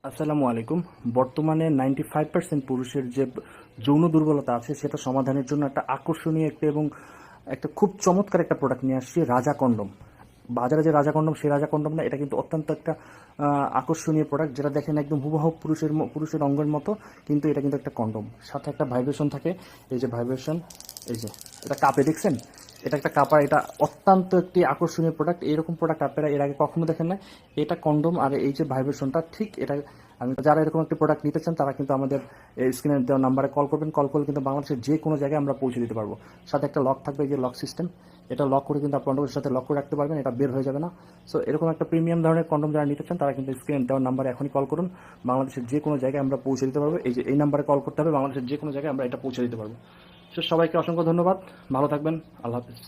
আসসালামু আলাইকুম। বর্তমানে 95% পুরুষের যে যৌন দুর্বলতা আছে সেটা সমাধানের জন্য একটা আকর্ষণীয় এবং একটা খুব চমৎকার একটা প্রোডাক্ট নিয়ে আসছি, রাজা কন্ডম। বাজারে যে রাজা কন্ডম, সেই রাজা কন্ডম না, এটা কিন্তু অত্যন্ত একটা আকর্ষণীয় প্রোডাক্ট, যেটা দেখেন একদম হুবহু পুরুষের অঙ্গের মতো, কিন্তু এটা কিন্তু একটা কন্ডম। সাথে একটা ভাইব্রেশন থাকে, এই যে ভাইব্রেশন, এই যে এটা কাপে দেখছেন, এটা একটা কাপড়। এটা অত্যন্ত একটি আকর্ষণীয় প্রোডাক্ট। এরকম প্রোডাক্ট আপনারা এর আগে কখনো দেখেন না। এটা কন্ডম, আর এই যে ভাইব্রেশনটা ঠিক এটা। আমি যারা এরকম একটি প্রোডাক্ট নিতে চান তারা কিন্তু আমাদের স্ক্রিনে দেওয়া নাম্বারে কল করবেন। কল করলে কিন্তু বাংলাদেশের যে কোনো জায়গায় আমরা পৌঁছে দিতে পারবো। সাথে একটা লক থাকবে, যে লক সিস্টেম, এটা লক করে কিন্তু আপনার কন্ডমের সাথে লক করে রাখতে পারবেন, এটা বের হয়ে যাবে না। সো এরকম একটা প্রিমিয়াম ধরনের কন্ডম যারা নিতে চান তারা কিন্তু স্ক্রিনে দেওয়ার নাম্বারে এখনই কল করুন। বাংলাদেশের যে কোনো জায়গায় আমরা পৌঁছে দিতে পারবো। এই যে এই নাম্বারে কল করতে হবে, বাংলাদেশের যে কোনো জায়গায় আমরা এটা পৌঁছে দিতে পারবো। সো সবাইকে অসংখ্য ধন্যবাদ, ভালো থাকবেন, আল্লাহ হাফিজ।